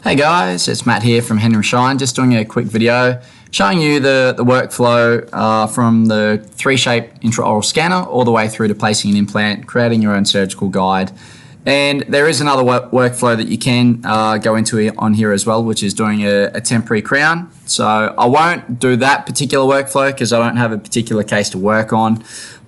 Hey guys, it's Matt here from Henry Schein, just doing a quick video showing you the workflow from the 3-shape intraoral scanner all the way through to placing an implant, creating your own surgical guide. And there is another workflow that you can go into on here as well, which is doing a temporary crown. So I won't do that particular workflow because I don't have a particular case to work on.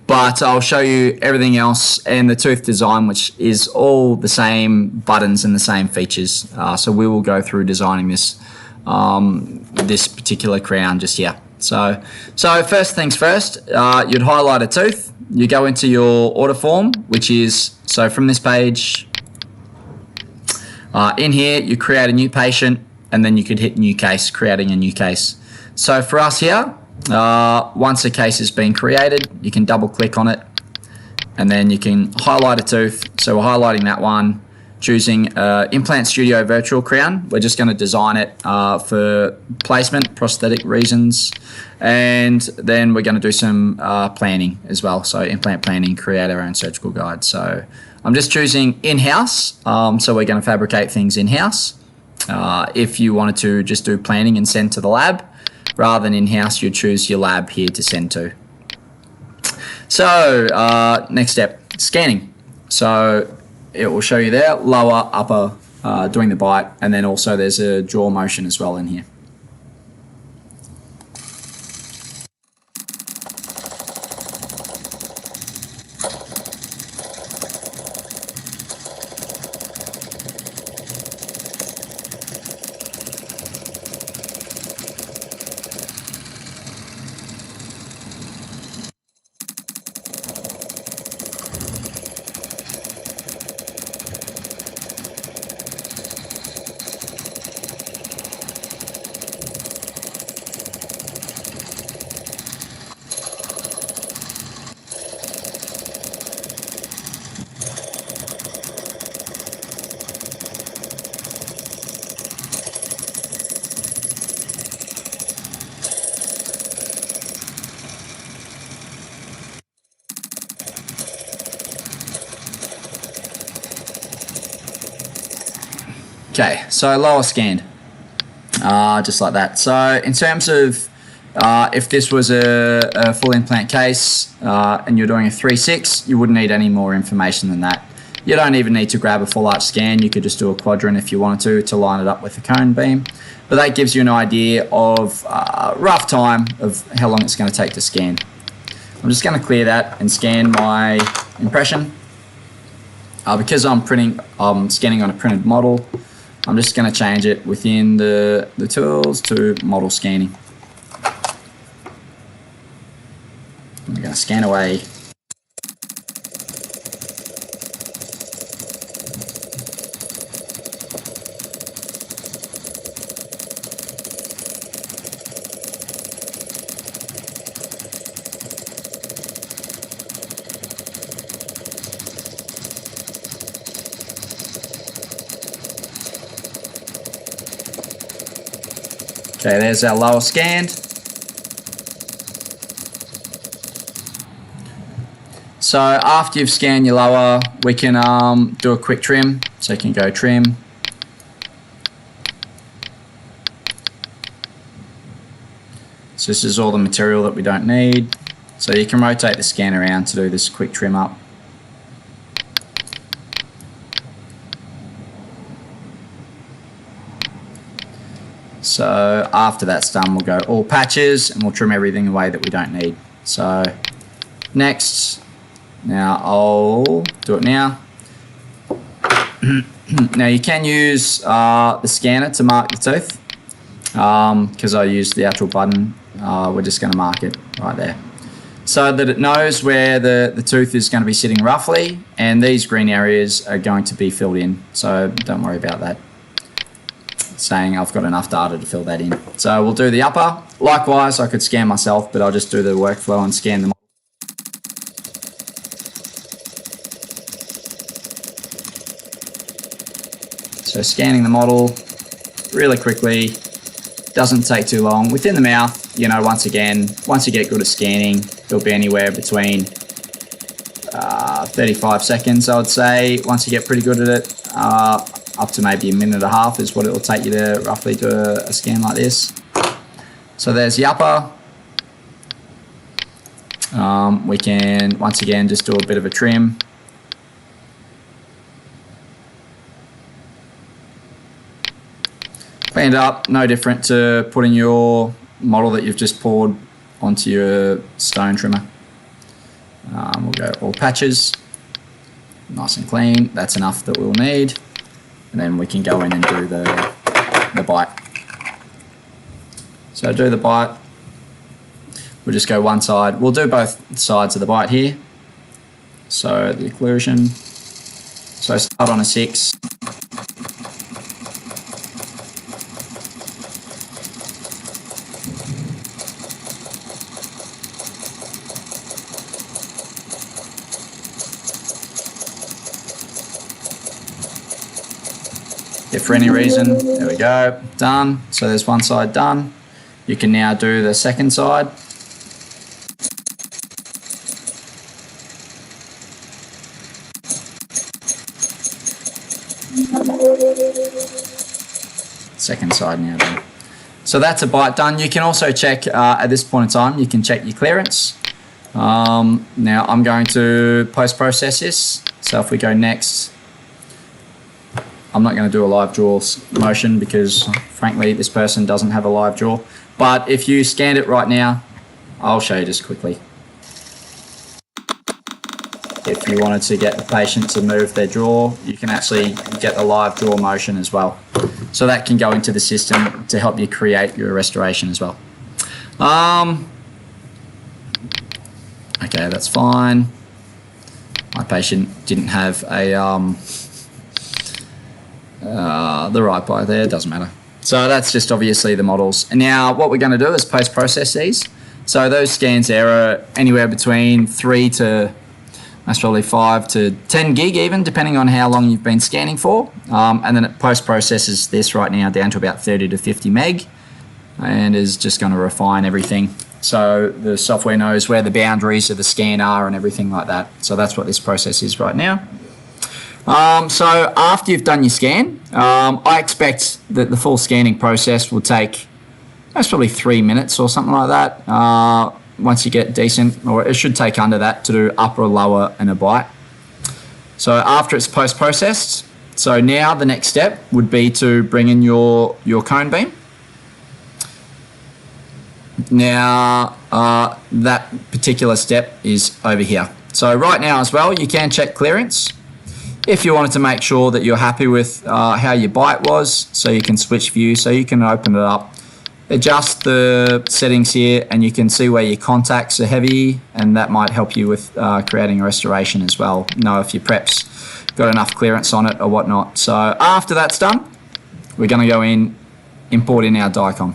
But I'll show you everything else and the tooth design, which is all the same buttons and the same features. So we will go through designing this this particular crown just here. So first things first, you'd highlight a tooth. You go into your order form, which is, so from this page, in here you create a new patient, and then you could hit new case, creating a new case. So for us here, once a case has been created, you can double click on it and then you can highlight a tooth. So we're highlighting that one, choosing Implant Studio Virtual Crown. We're just going to design it for placement, prosthetic reasons, and then we're going to do some planning as well. So implant planning, create our own surgical guide. So I'm just choosing in-house, so we're going to fabricate things in-house. If you wanted to just do planning and send to the lab, rather than in-house, you choose your lab here to send to. So next step, scanning. So it will show you there, lower, upper, doing the bite, and then also there's a jaw motion as well in here. Okay, so lower scanned, just like that. So in terms of if this was a full implant case and you're doing a 3/6, you wouldn't need any more information than that. You don't even need to grab a full arch scan. You could just do a quadrant if you wanted to line it up with the cone beam. But that gives you an idea of rough time of how long it's going to take to scan. I'm just going to clear that and scan my impression. Because I'm scanning on a printed model, I'm just going to change it within the tools to model scanning. I'm going to scan away. Okay, there's our lower scanned. So after you've scanned your lower, we can do a quick trim. So you can go trim. So this is all the material that we don't need. So you can rotate the scan around to do this quick trim up. So after that's done, we'll go all patches and we'll trim everything away that we don't need. So next, now I'll do it now. Now you can use the scanner to mark the tooth. Because I used the actual button, we're just going to mark it right there, so that it knows where the tooth is going to be sitting roughly, and these green areas are going to be filled in, so don't worry about that. Saying I've got enough data to fill that in. So we'll do the upper. Likewise, I could scan myself, but I'll just do the workflow and scan them. So scanning the model really quickly, doesn't take too long. Within the mouth, you know, once again, once you get good at scanning, it'll be anywhere between 35 seconds, I would say. Once you get pretty good at it, up to maybe a minute and a half is what it will take you to roughly do a scan like this. So there's the upper. We can once again just do a bit of a trim. Cleaned up, no different to putting your model that you've just poured onto your stone trimmer. We'll go all patches, nice and clean. That's enough that we'll need. And then we can go in and do the bite. So do the bite. We'll just go one side. We'll do both sides of the bite here. So the occlusion. So start on a 6. If for any reason, there we go, done. So there's one side done. You can now do the second side. Second side now done. So that's a bite done. You can also check at this point in time, you can check your clearance. Now I'm going to post-process this. So if we go next, I'm not going to do a live jaw motion because frankly this person doesn't have a live jaw. But if you scanned it right now, I'll show you just quickly. If you wanted to get the patient to move their jaw, you can actually get the live jaw motion as well. So that can go into the system to help you create your restoration as well. Okay, that's fine. My patient didn't have a the right bite there, doesn't matter. So that's just obviously the models. And now what we're going to do is post-process these. So those scans there are anywhere between 3 to, that's probably 5 to 10 gig even, depending on how long you've been scanning for. And then it post-processes this right now down to about 30 to 50 meg and is just going to refine everything. So the software knows where the boundaries of the scan are and everything like that. So that's what this process is right now. So after you've done your scan, I expect that the full scanning process will take, that's probably 3 minutes or something like that. Once you get decent, or it should take under that to do upper, lower and a bite. So after it's post-processed, so now the next step would be to bring in your cone beam. Now that particular step is over here. So right now as well, you can check clearance. If you wanted to make sure that you're happy with how your bite was, so you can switch view, so you can open it up, adjust the settings here, and you can see where your contacts are heavy, and that might help you with creating a restoration as well. Know if your prep's got enough clearance on it or whatnot. So after that's done, we're going to go in, import in our DICOM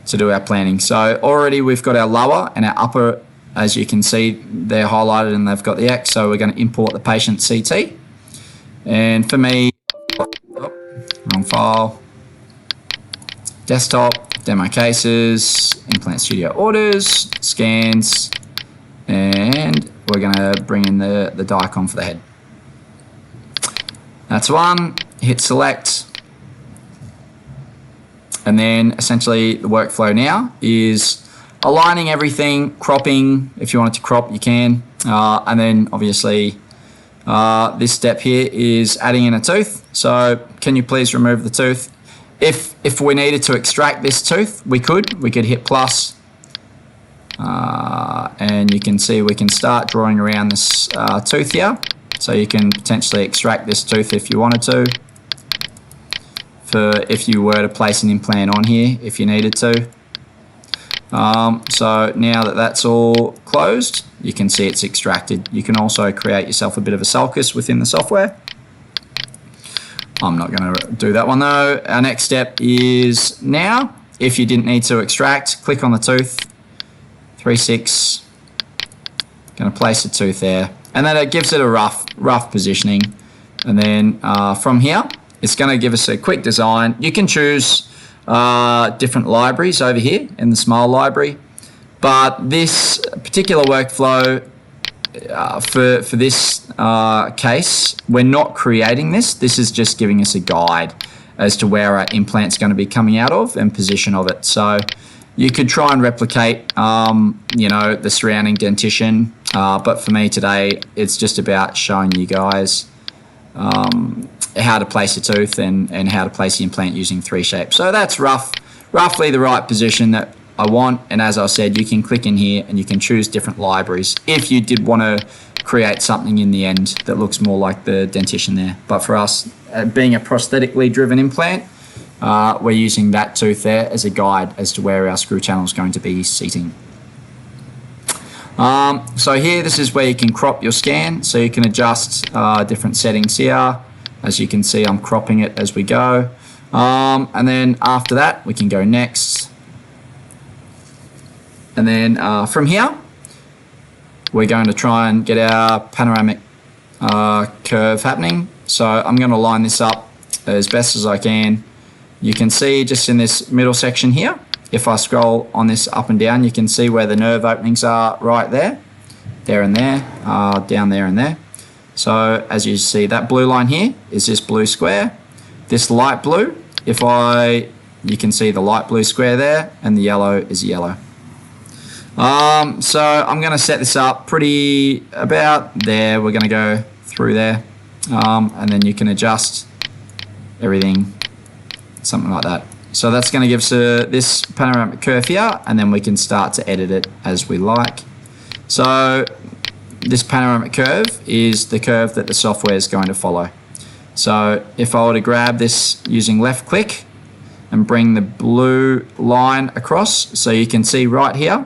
to do our planning. So already we've got our lower and our upper, as you can see, they're highlighted and they've got the X, so we're going to import the patient CT. And for me, wrong file, desktop, demo cases, implant studio orders, scans, and we're going to bring in the DICOM for the head. That's one, hit select, and then essentially the workflow now is aligning everything, cropping, if you wanted to crop you can, and then obviously this step here is adding in a tooth. So can you please remove the tooth? If we needed to extract this tooth, we could hit plus, and you can see we can start drawing around this tooth here. So you can potentially extract this tooth if you wanted to, for if you were to place an implant on here if you needed to. So now that that's all closed, you can see it's extracted. You can also create yourself a bit of a sulcus within the software. I'm not going to do that one though. Our next step is now, if you didn't need to extract, click on the tooth, 3/6, going to place the tooth there. And then it gives it a rough positioning. And then from here, it's going to give us a quick design. You can choose different libraries over here in the Smile library, but this particular workflow for this case, we're not creating this. This is just giving us a guide as to where our implant's going to be coming out of and position of it. So you could try and replicate, you know, the surrounding dentition, but for me today, it's just about showing you guys how to place a tooth and how to place the implant using 3Shape. So that's roughly the right position that I want, and as I said, you can click in here and you can choose different libraries if you did want to create something in the end that looks more like the dentition there. But for us, being a prosthetically driven implant, we're using that tooth there as a guide as to where our screw channel is going to be seating. So here, this is where you can crop your scan, so you can adjust different settings here. As you can see, I'm cropping it as we go. And then after that, we can go next. And then from here, we're going to try and get our panoramic curve happening. So I'm going to line this up as best as I can. You can see just in this middle section here, if I scroll on this up and down, you can see where the nerve openings are right there and there, down there and there. So as you see, that blue line here is this blue square. This light blue, you can see the light blue square there, and the yellow is yellow. So I'm going to set this up pretty about there. We're going to go through there, and then you can adjust everything, something like that. So that's going to give us this panoramic curve here, and then we can start to edit it as we like. So this panoramic curve is the curve that the software is going to follow. So if I were to grab this using left click and bring the blue line across, so you can see right here,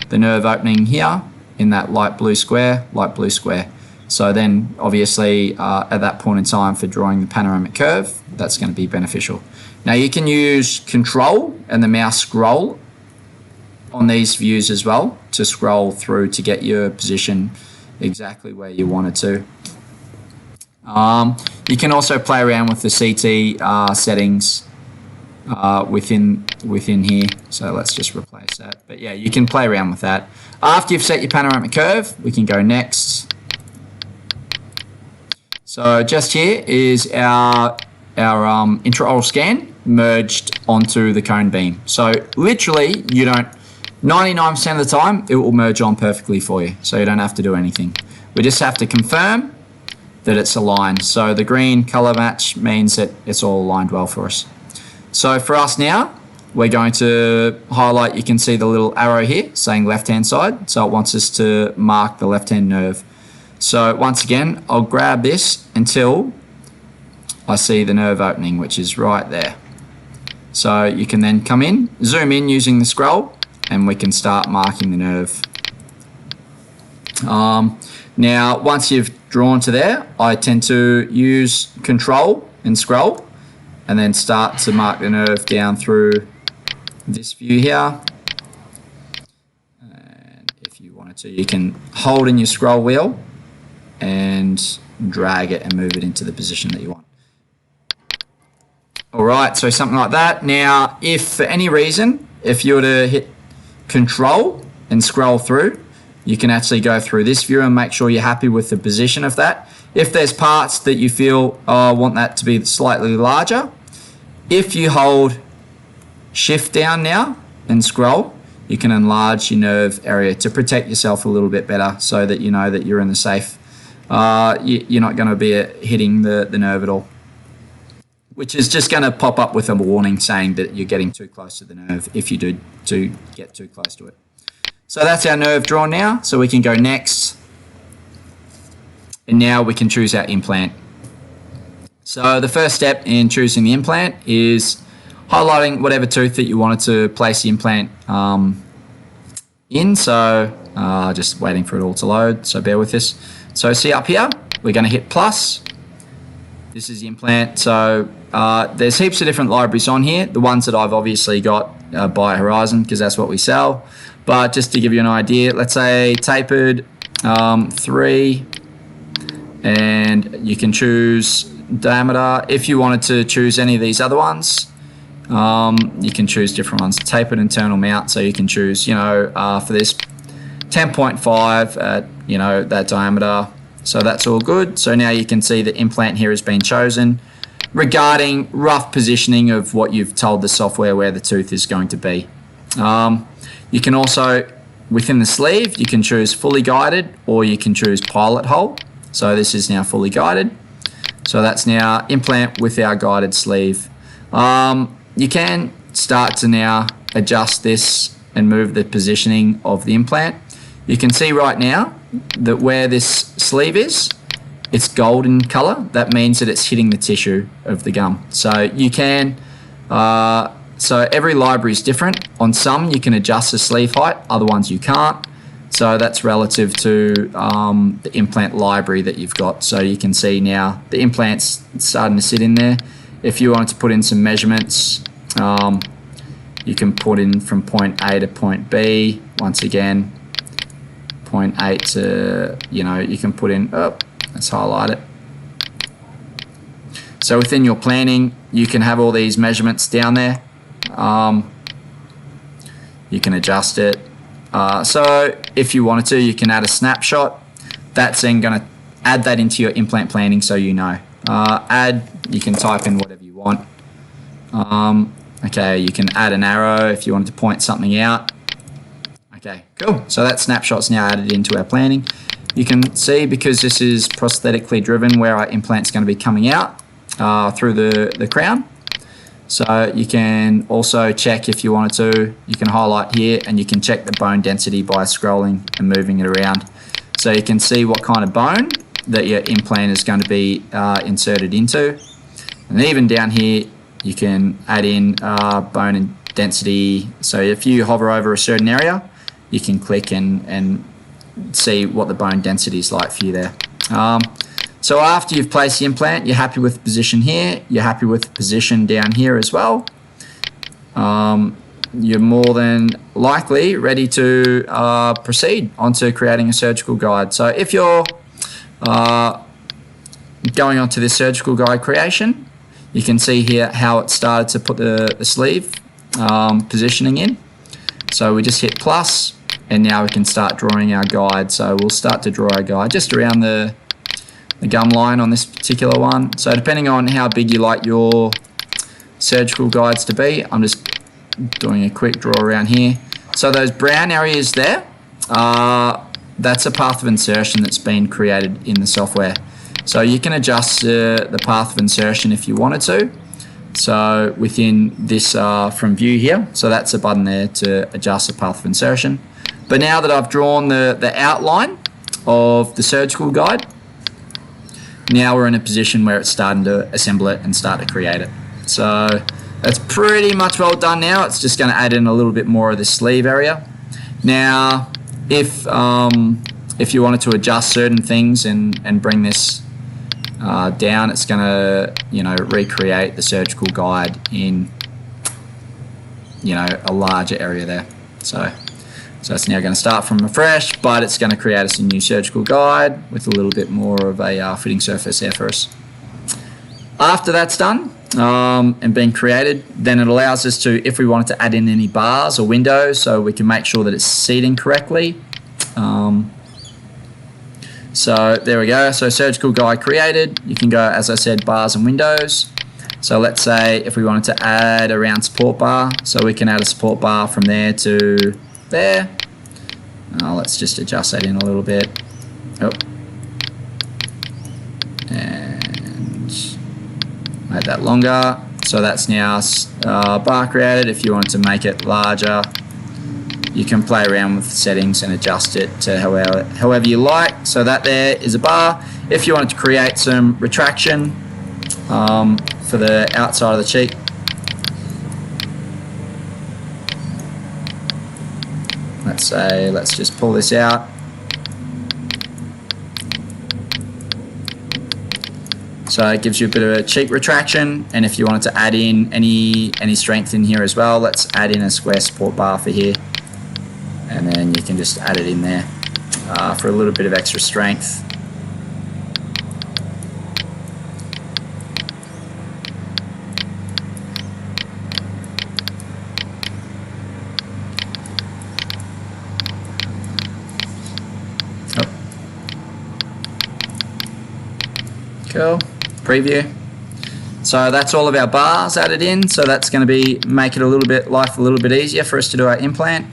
the nerve opening here in that light blue square. So then obviously at that point in time for drawing the panoramic curve, that's going to be beneficial. Now you can use Control and the mouse scroll on these views as well to scroll through to get your position exactly where you want it to. You can also play around with the CT settings within here. So let's just replace that. But yeah, you can play around with that. After you've set your panoramic curve, we can go next. So just here is our intraoral scan merged onto the cone beam. So literally 99% of the time it will merge on perfectly for you, so you don't have to do anything. We just have to confirm that it's aligned. So the green color match means that it's all aligned well for us. So for us now, we're going to highlight, you can see the little arrow here saying left hand side, so it wants us to mark the left hand nerve. So once again, I'll grab this until I see the nerve opening, which is right there. So you can then come in, zoom in using the scroll, and we can start marking the nerve. Now, once you've drawn to there, I tend to use Control and scroll, and then start to mark the nerve down through this view here. And if you wanted to, you can hold in your scroll wheel and drag it and move it into the position that you want. All right, so something like that. Now, if for any reason, if you were to hit Control and scroll through, you can actually go through this view and make sure you're happy with the position of that. If there's parts that you feel, oh, I want that to be slightly larger, if you hold Shift down now and scroll, you can enlarge your nerve area to protect yourself a little bit better, so that you know that you're in the safe. You're not going to be hitting the nerve at all, which is just going to pop up with a warning saying that you're getting too close to the nerve if you do get too close to it. So that's our nerve drawn now, so we can go next. And now we can choose our implant. So the first step in choosing the implant is highlighting whatever tooth that you wanted to place the implant in. So just waiting for it all to load, so bear with this. So see up here, we're going to hit plus. This is the implant. So there's heaps of different libraries on here. The ones that I've obviously got by Horizon, because that's what we sell. But just to give you an idea, let's say tapered 3, and you can choose diameter. If you wanted to choose any of these other ones, you can choose different ones. Tapered internal mount, so you can choose, for this 10.5 at you know, that diameter. So that's all good. So now you can see the implant here has been chosen regarding rough positioning of what you've told the software where the tooth is going to be. You can also, within the sleeve, you can choose fully guided or you can choose pilot hole. So this is now fully guided. So that's now implant with our guided sleeve. You can start to now adjust this and move the positioning of the implant. You can see right now that where this sleeve is, it's golden color. That means that it's hitting the tissue of the gum. So you can, so every library is different. On some you can adjust the sleeve height, other ones you can't. So that's relative to the implant library that you've got. So you can see now the implant's starting to sit in there. If you wanted to put in some measurements, you can put in from point A to point B. Once again, point A to, you know, you can put in, let's highlight it. So within your planning, you can have all these measurements down there. You can adjust it. So if you wanted to, you can add a snapshot. That's then going to add that into your implant planning so you know. Add, you can type in whatever you want. Okay, you can add an arrow if you wanted to point something out. Okay, cool. So that snapshot's now added into our planning. You can see, because this is prosthetically driven, where our implant's going to be coming out through the crown. So you can also check, if you wanted to, you can highlight here and you can check the bone density by scrolling and moving it around. So you can see what kind of bone that your implant is going to be inserted into. And even down here, you can add in bone and density. So if you hover over a certain area, you can click and see what the bone density is like for you there. So after you've placed the implant, you're happy with the position here, you're happy with the position down here as well. You're more than likely ready to proceed onto creating a surgical guide. So if you're going on to this surgical guide creation, you can see here how it started to put the sleeve positioning in. So we just hit plus, and now we can start drawing our guide. So we'll start to draw our guide just around the gum line on this particular one. So depending on how big you like your surgical guides to be, I'm just doing a quick draw around here. So those brown areas there, that's a path of insertion that's been created in the software. So you can adjust the path of insertion if you wanted to. So within this from view here, so that's a button there to adjust the path of insertion. But now that I've drawn the outline of the surgical guide, now we're in a position where it's starting to assemble it and start to create it. So that's pretty much well done now. It's just going to add in a little bit more of the sleeve area. Now, if you wanted to adjust certain things and bring this down, it's going to, you know, recreate the surgical guide in, you know, a larger area there. So it's now going to start from afresh, but it's going to create us a new surgical guide with a little bit more of a fitting surface there for us. After that's done and been created, then it allows us to, if we wanted to add in any bars or windows, so we can make sure that it's seating correctly. So there we go. So surgical guide created. You can go, as I said, bars and windows. So let's say if we wanted to add a round support bar, so we can add a support bar from there to there. Let's just adjust that in a little bit. And make that longer. So that's now bar created. If you want to make it larger, you can play around with the settings and adjust it to however you like. So that there is a bar. If you wanted to create some retraction for the outside of the cheek, let's just pull this out. So it gives you a bit of a cheek retraction, and if you wanted to add in any strength in here as well, let's add in a square support bar for here, and then you can just add it in there for a little bit of extra strength. Cool. Preview. So that's all of our bars added in. So that's going to make it life a little bit easier for us to do our implant.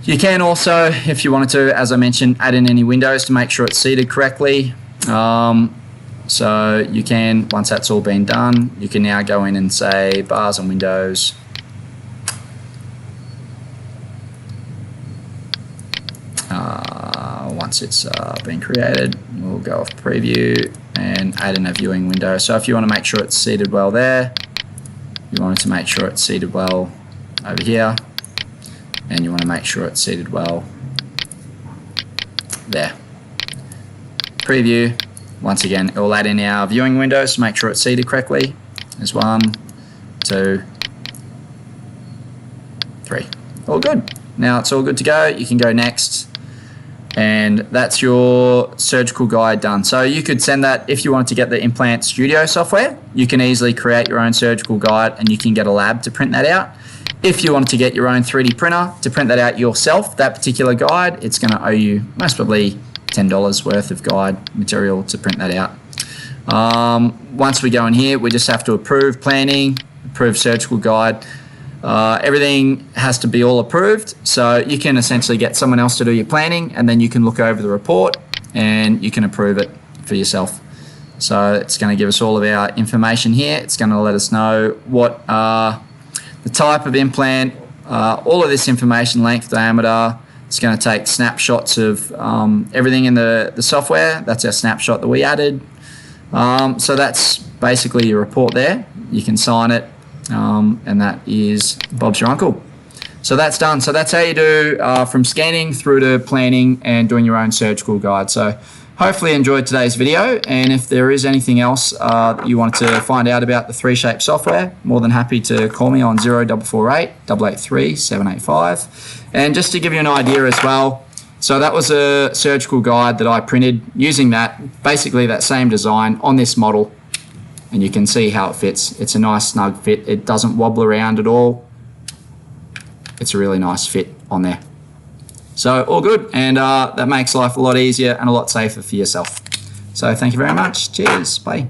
You can also, if you wanted to, as I mentioned, add in any windows to make sure it's seated correctly. So you can, once that's all been done, you can now go in and say bars and windows. Once it's been created, we'll go off preview and add in a viewing window. So if you want to make sure it's seated well there, you want to make sure it's seated well over here, and you want to make sure it's seated well there. Preview. Once again, it will add in our viewing windows to make sure it's seated correctly. There's 1, 2, 3. All good. Now it's all good to go. You can go next. And that's your surgical guide done. So you could send that, if you wanted to get the Implant Studio software, you can easily create your own surgical guide and you can get a lab to print that out. If you wanted to get your own 3D printer to print that out yourself, that particular guide, it's going to owe you most probably $10 worth of guide material to print that out. Once we go in here, we just have to approve planning, approve surgical guide. Everything has to be all approved, so you can essentially get someone else to do your planning, and then you can look over the report and you can approve it for yourself. So it's going to give us all of our information here. It's going to let us know what the type of implant, all of this information, length, diameter. It's going to take snapshots of everything in the software. That's our snapshot that we added. So that's basically your report there. You can sign it. And that is Bob's your uncle. So that's done. So that's how you do from scanning through to planning and doing your own surgical guide. So hopefully you enjoyed today's video, and if there is anything else that you wanted to find out about the 3Shape software, more than happy to call me on 0448 883 785. And just to give you an idea as well, so that was a surgical guide that I printed using that, basically that same design on this model. And you can see how it fits. It's a nice snug fit. It doesn't wobble around at all. It's a really nice fit on there. So all good, and that makes life a lot easier and a lot safer for yourself. So thank you very much. Cheers. Bye.